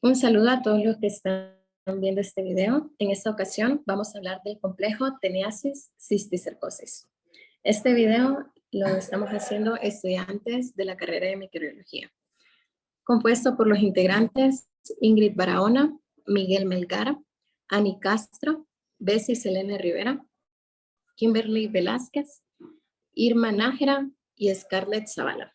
Un saludo a todos los que están viendo este video. En esta ocasión vamos a hablar del complejo teniasis cisticercosis. Este video lo estamos haciendo estudiantes de la carrera de microbiología, compuesto por los integrantes Ingrid Barahona, Miguel Melgar, Ani Castro, Bessie Selene Rivera, Kimberly Velázquez, Irma Nájera y Scarlett Zavala.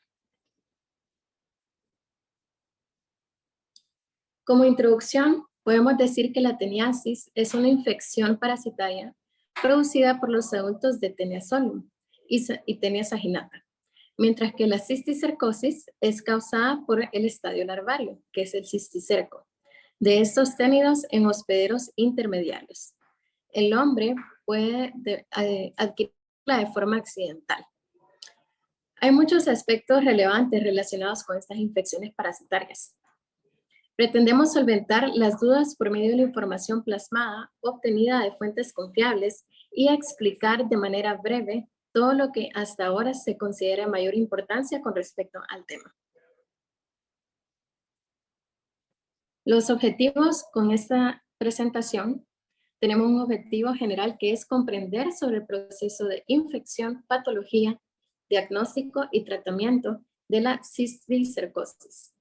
Como introducción, podemos decir que la teniasis es una infección parasitaria producida por los adultos de Taenia solium y Taenia saginata, mientras que la cisticercosis es causada por el estadio larvario, que es el cisticerco, de estos ténidos en hospederos intermediarios. El hombre puede adquirirla de forma accidental. Hay muchos aspectos relevantes relacionados con estas infecciones parasitarias. Pretendemos solventar las dudas por medio de la información plasmada obtenida de fuentes confiables y explicar de manera breve todo lo que hasta ahora se considera de mayor importancia con respecto al tema. Los objetivos con esta presentación: tenemos un objetivo general que es comprender sobre el proceso de infección, patología, diagnóstico y tratamiento de la cisticercosis.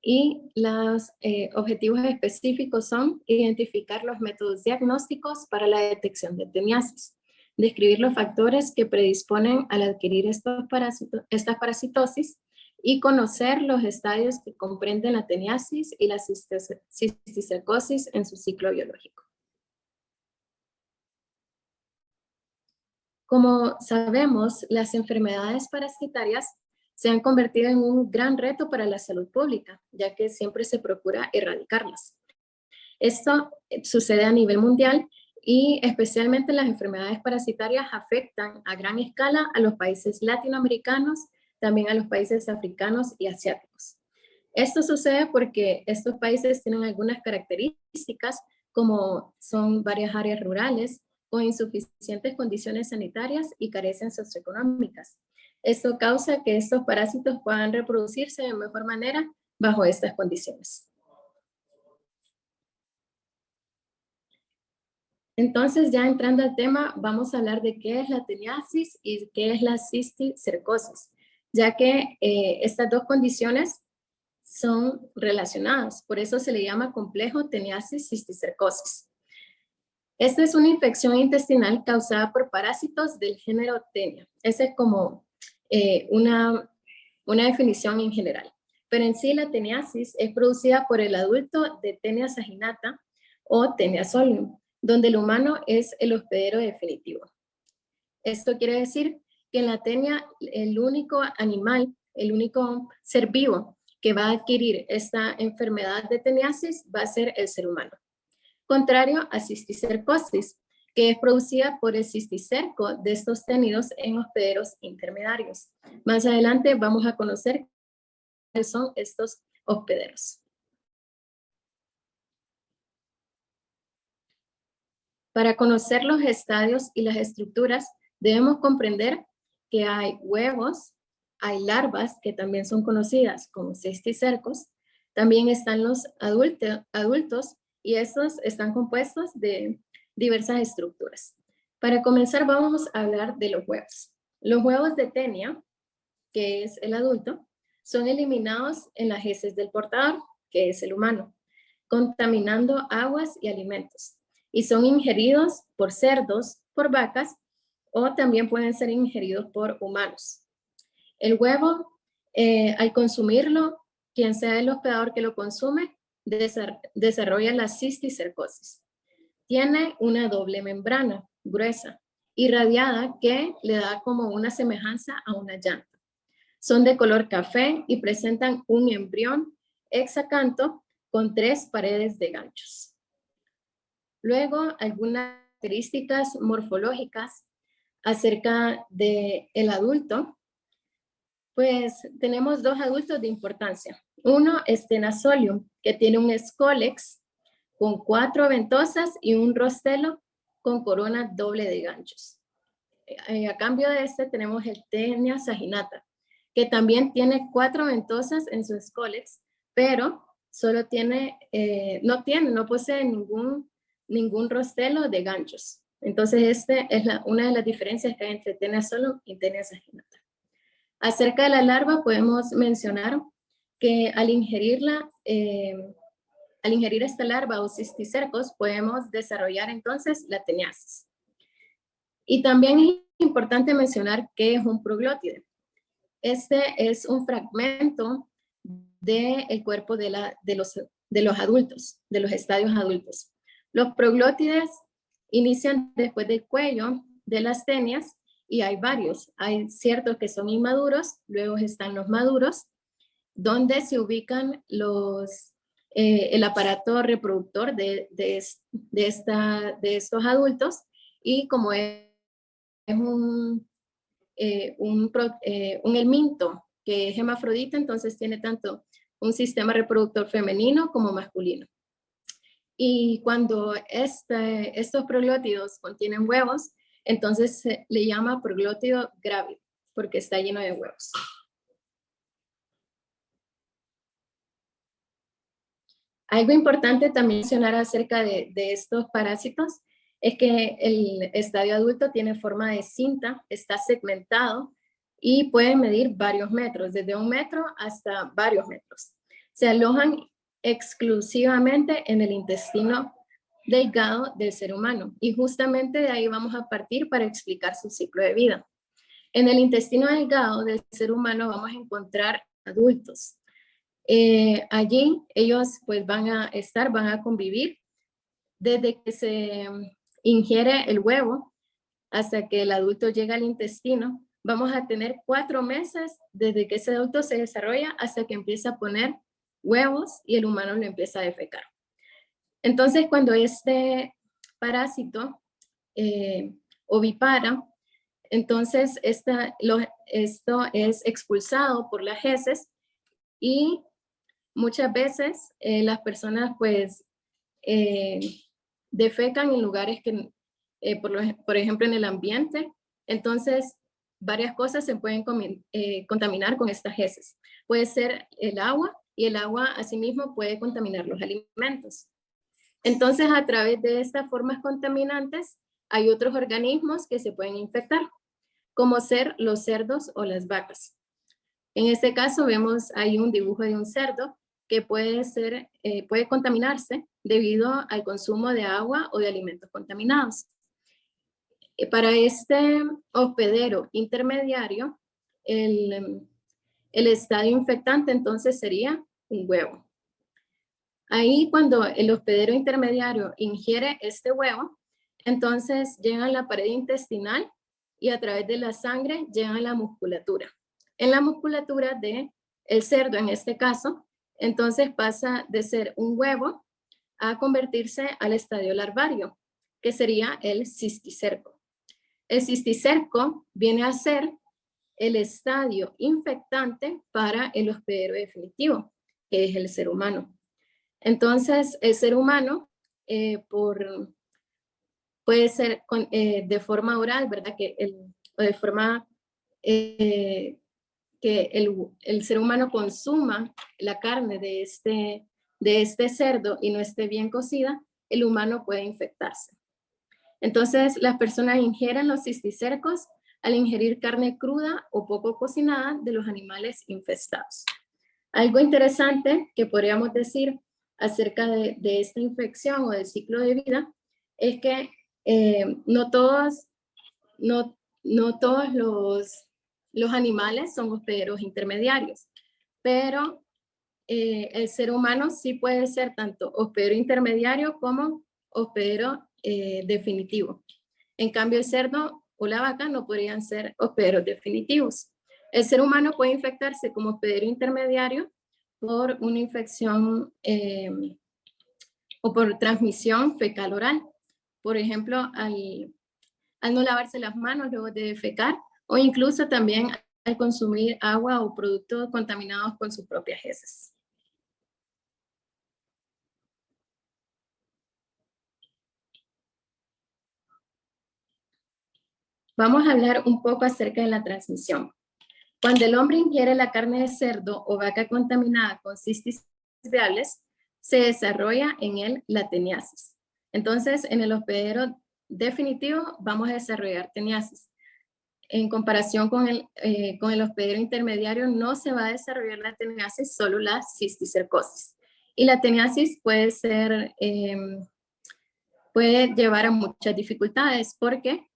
Y los objetivos específicos son identificar los métodos diagnósticos para la detección de teniasis, describir los factores que predisponen al adquirir esta parasitosis y conocer los estadios que comprenden la teniasis y la cisticercosis en su ciclo biológico. Como sabemos, las enfermedades parasitarias se han convertido en un gran reto para la salud pública, ya que siempre se procura erradicarlas. Esto sucede a nivel mundial y especialmente las enfermedades parasitarias afectan a gran escala a los países latinoamericanos, también a los países africanos y asiáticos. Esto sucede porque estos países tienen algunas características, como son varias áreas rurales, con insuficientes condiciones sanitarias y carencias socioeconómicas. Esto causa que estos parásitos puedan reproducirse de mejor manera bajo estas condiciones. Entonces, ya entrando al tema, vamos a hablar de qué es la teniasis y qué es la cisticercosis, ya que estas dos condiciones son relacionadas, por eso se le llama complejo teniasis cisticercosis. Esta es una infección intestinal causada por parásitos del género Taenia. Esa es como una definición en general. Pero en sí la teniasis es producida por el adulto de Taenia saginata o Taenia solium, donde el humano es el hospedero definitivo. Esto quiere decir que en la Taenia el único animal, el único ser vivo que va a adquirir esta enfermedad de teniasis va a ser el ser humano. Contrario a cisticercosis, que es producida por el cisticerco de estos ténidos en hospederos intermediarios. Más adelante vamos a conocer cuáles son estos hospederos. Para conocer los estadios y las estructuras, debemos comprender que hay huevos, hay larvas que también son conocidas como cisticercos, también están los adultos y estos están compuestos de diversas estructuras. Para comenzar vamos a hablar de los huevos. Los huevos de Taenia, que es el adulto, son eliminados en las heces del portador, que es el humano, contaminando aguas y alimentos, y son ingeridos por cerdos, por vacas, o también pueden ser ingeridos por humanos. El huevo, al consumirlo, quien sea el hospedador que lo consume, desarrolla la cisticercosis. Tiene una doble membrana gruesa y radiada que le da como una semejanza a una llanta. Son de color café y presentan un embrión hexacanto con 3 paredes de ganchos. Luego, algunas características morfológicas acerca del adulto. Pues tenemos dos adultos de importancia. Uno es Taenia solium, que tiene un escólex con 4 ventosas y un rostelo con corona doble de ganchos. A cambio de este tenemos el Taenia saginata, que también tiene 4 ventosas en su escólex, pero solo tiene, no posee ningún rostelo de ganchos. Entonces, esta es una de las diferencias que hay entre tenia solum y tenia saginata. Acerca de la larva, podemos mencionar que al ingerir esta larva o cisticercos, podemos desarrollar entonces la teniasis. Y también es importante mencionar que es un proglótide. Este es un fragmento del cuerpo de los adultos, de los estadios adultos. Los proglótides inician después del cuello de las tenias y hay varios. Hay ciertos que son inmaduros, luego están los maduros, donde se ubican el aparato reproductor de estos adultos, y como es un helminto que es hermafrodita, entonces tiene tanto un sistema reproductor femenino como masculino. Y cuando estos proglótidos contienen huevos, entonces se le llama proglótido grávido, porque está lleno de huevos. Algo importante también mencionar acerca de estos parásitos es que el estadio adulto tiene forma de cinta, está segmentado y puede medir varios metros, desde 1 metro hasta varios metros. Se alojan exclusivamente en el intestino delgado del ser humano, y justamente de ahí vamos a partir para explicar su ciclo de vida. En el intestino delgado del ser humano vamos a encontrar adultos. Allí ellos pues van a convivir desde que se ingiere el huevo hasta que el adulto llega al intestino. Vamos a tener 4 meses desde que ese adulto se desarrolla hasta que empieza a poner huevos y el humano lo empieza a defecar. Entonces, cuando este parásito ovipara, entonces esto es expulsado por las heces, y muchas veces las personas pues defecan en lugares que, por ejemplo, en el ambiente. Entonces, varias cosas se pueden contaminar con estas heces. Puede ser el agua, y el agua asimismo puede contaminar los alimentos. Entonces, a través de estas formas contaminantes, hay otros organismos que se pueden infectar, como ser los cerdos o las vacas. En este caso vemos ahí un dibujo de un cerdo que puede contaminarse debido al consumo de agua o de alimentos contaminados. Para este hospedero intermediario, el estadio infectante entonces sería un huevo. Ahí, cuando el hospedero intermediario ingiere este huevo, entonces llega a la pared intestinal y a través de la sangre llega a la musculatura. En la musculatura del cerdo, en este caso, entonces pasa de ser un huevo a convertirse al estadio larvario, que sería el cisticerco. El cisticerco viene a ser el estadio infectante para el hospedero definitivo, que es el ser humano. Entonces, el ser humano puede ser de forma oral, ¿verdad? O de forma que el ser humano consuma la carne de este cerdo y no esté bien cocida, el humano puede infectarse. Entonces, las personas ingieren los cisticercos al ingerir carne cruda o poco cocinada de los animales infestados. Algo interesante que podríamos decir acerca de esta infección o del ciclo de vida es que no todos los animales son hospederos intermediarios, pero el ser humano sí puede ser tanto hospedero intermediario como hospedero definitivo. En cambio, el cerdo o la vaca no podrían ser hospederos definitivos. El ser humano puede infectarse como hospedero intermediario por una infección o por transmisión fecal oral. Por ejemplo, al no lavarse las manos luego de defecar, o incluso también al consumir agua o productos contaminados con sus propias heces. Vamos a hablar un poco acerca de la transmisión. Cuando el hombre ingiere la carne de cerdo o vaca contaminada con cistis viales, se desarrolla en él la teniasis. Entonces, en el hospedero definitivo vamos a desarrollar teniasis. En comparación con el hospedero intermediario, no se va a desarrollar la teniasis, solo la cisticercosis. Y la teniasis puede llevar a muchas dificultades porque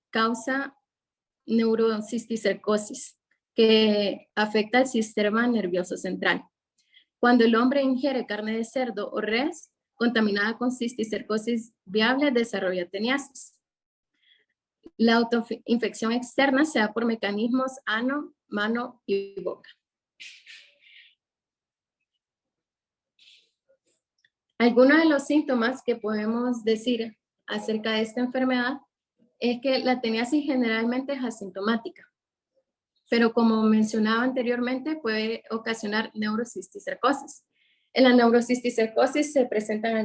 causa neurocisticercosis, que afecta al sistema nervioso central. Cuando el hombre ingiere carne de cerdo o res contaminada con cisticercosis viable, desarrolla teniasis. La autoinfección externa se da por mecanismos ano, mano y boca. Algunos de los síntomas que podemos decir acerca de esta enfermedad es que la teniasis generalmente es asintomática, pero como mencionaba anteriormente, puede ocasionar neurocisticercosis. En la neurocisticercosis se presentan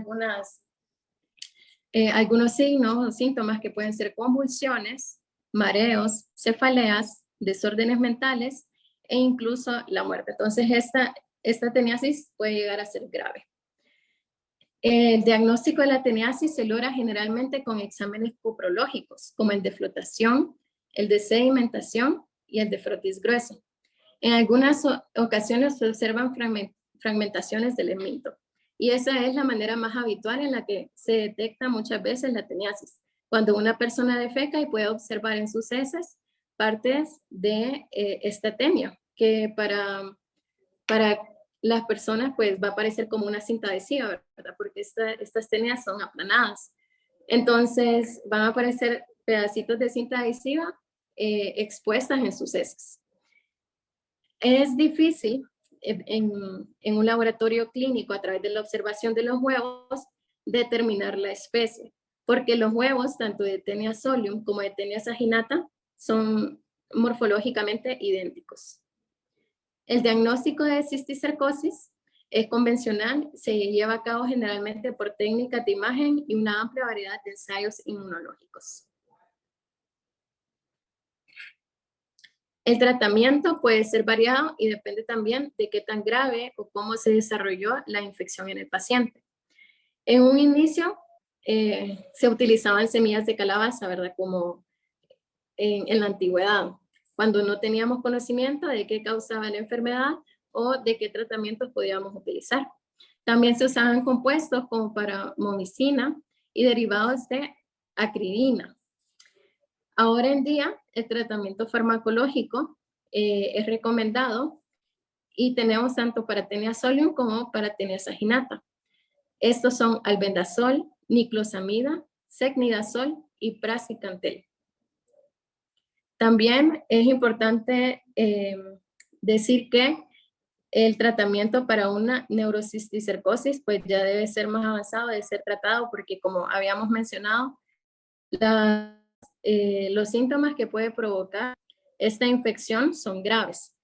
algunos signos o síntomas que pueden ser convulsiones, mareos, cefaleas, desórdenes mentales e incluso la muerte. Entonces, esta teniasis puede llegar a ser grave. El diagnóstico de la teniasis se logra generalmente con exámenes coprológicos, como el de flotación, el de sedimentación y el de frotis grueso. En algunas ocasiones se observan fragmentaciones del elemento. Y esa es la manera más habitual en la que se detecta muchas veces la teniasis. Cuando una persona defeca y puede observar en sus heces partes de esta temia, que para las personas pues va a parecer como una cinta adhesiva, ¿verdad? Porque estas tenias son aplanadas. Entonces van a aparecer pedacitos de cinta adhesiva expuestas en sus heces. Es difícil en un laboratorio clínico a través de la observación de los huevos determinar la especie, porque los huevos tanto de Taenia solium como de Taenia saginata son morfológicamente idénticos. El diagnóstico de cisticercosis es convencional, se lleva a cabo generalmente por técnicas de imagen y una amplia variedad de ensayos inmunológicos. El tratamiento puede ser variado y depende también de qué tan grave o cómo se desarrolló la infección en el paciente. En un inicio se utilizaban semillas de calabaza, ¿verdad? Como en la antigüedad, cuando no teníamos conocimiento de qué causaba la enfermedad o de qué tratamientos podíamos utilizar. También se usaban compuestos como para momicina y derivados de acridina. Ahora en día, el tratamiento farmacológico es recomendado y tenemos tanto para Taenia solium como para Taenia saginata. Estos son albendazol, niclosamida, secnidazol y praziquantel. También es importante decir que el tratamiento para una neurocisticercosis pues ya debe ser más avanzado, debe ser tratado porque como habíamos mencionado, los síntomas que puede provocar esta infección son graves.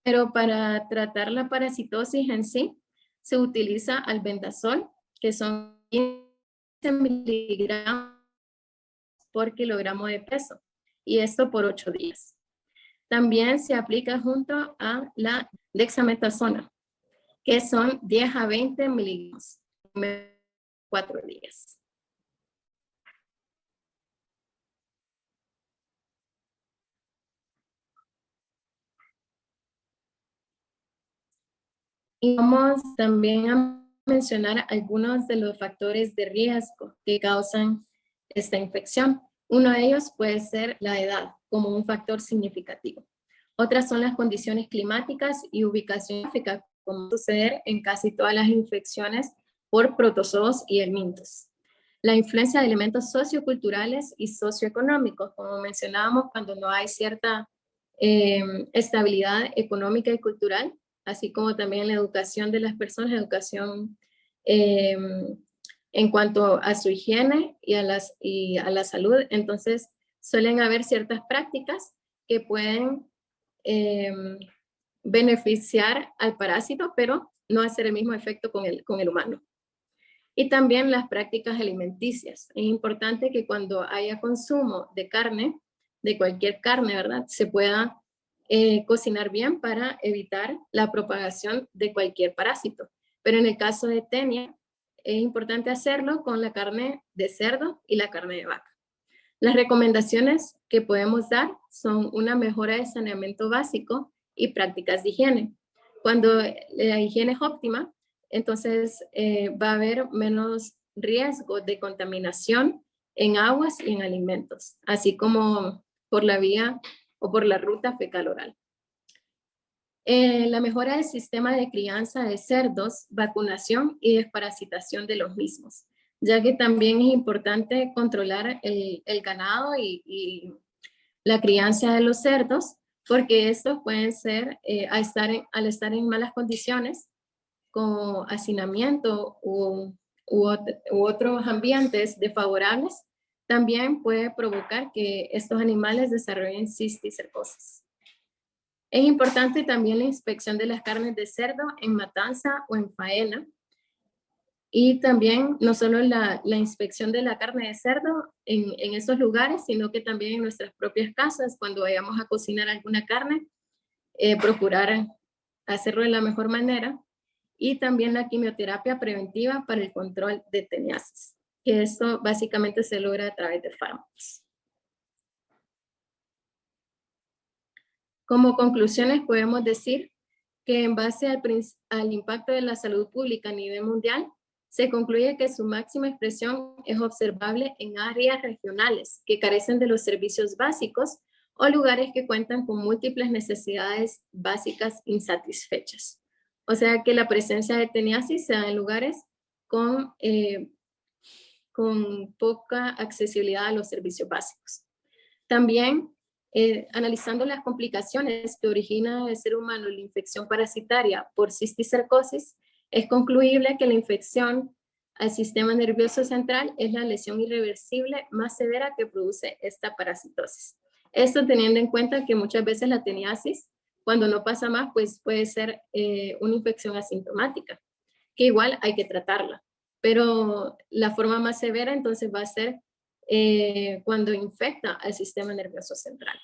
Pero para tratar la parasitosis en sí, se utiliza albendazol, que son 15 miligramos por kilogramo de peso, y esto por 8 días. También se aplica junto a la dexametasona, que son 10 a 20 miligramos en 4 días. Y vamos también a mencionar algunos de los factores de riesgo que causan esta infección. Uno de ellos puede ser la edad como un factor significativo. Otras son las condiciones climáticas y ubicación geográfica, como suceder en casi todas las infecciones por protozoos y helmintos. La influencia de elementos socioculturales y socioeconómicos, como mencionábamos, cuando no hay cierta estabilidad económica y cultural, así como también la educación de las personas, educación en cuanto a su higiene y a la salud. Entonces, suelen haber ciertas prácticas que pueden beneficiar al parásito, pero no hacer el mismo efecto con el humano. Y también las prácticas alimenticias. Es importante que cuando haya consumo de carne, de cualquier carne, ¿verdad?, se pueda cocinar bien para evitar la propagación de cualquier parásito. pero en el caso de tenia, es importante hacerlo con la carne de cerdo y la carne de vaca. Las recomendaciones que podemos dar son una mejora de saneamiento básico y prácticas de higiene. Cuando la higiene es óptima, entonces va a haber menos riesgo de contaminación en aguas y en alimentos, así como por la vía o por la ruta fecal-oral. La mejora del sistema de crianza de cerdos, vacunación y desparasitación de los mismos, ya que también es importante controlar el ganado y la crianza de los cerdos, porque estos pueden ser, al estar en malas condiciones, como hacinamiento u otros ambientes desfavorables, también puede provocar que estos animales desarrollen cisticercosis. Es importante también la inspección de las carnes de cerdo en matanza o en faena. Y también no solo la inspección de la carne de cerdo en esos lugares, sino que también en nuestras propias casas, cuando vayamos a cocinar alguna carne, procurar hacerlo de la mejor manera. Y también la quimioterapia preventiva para el control de teniasis, que esto básicamente se logra a través de fármacos. Como conclusiones podemos decir que en base al impacto de la salud pública a nivel mundial, se concluye que su máxima expresión es observable en áreas regionales que carecen de los servicios básicos o lugares que cuentan con múltiples necesidades básicas insatisfechas. O sea que la presencia de teniasis se da en lugares con poca accesibilidad a los servicios básicos. También analizando las complicaciones que origina en el ser humano la infección parasitaria por cisticercosis, es concluible que la infección al sistema nervioso central es la lesión irreversible más severa que produce esta parasitosis. Esto teniendo en cuenta que muchas veces la teniasis, cuando no pasa más, pues puede ser una infección asintomática, que igual hay que tratarla. Pero la forma más severa entonces va a ser cuando infecta al sistema nervioso central.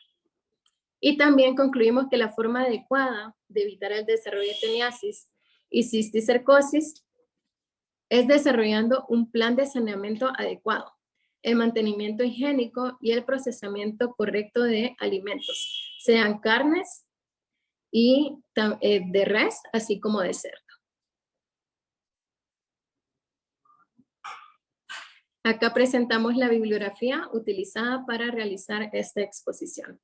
Y también concluimos que la forma adecuada de evitar el desarrollo de teniasis y cisticercosis es desarrollando un plan de saneamiento adecuado, el mantenimiento higiénico y el procesamiento correcto de alimentos, sean carnes y de res, así como de cerdo. Acá presentamos la bibliografía utilizada para realizar esta exposición.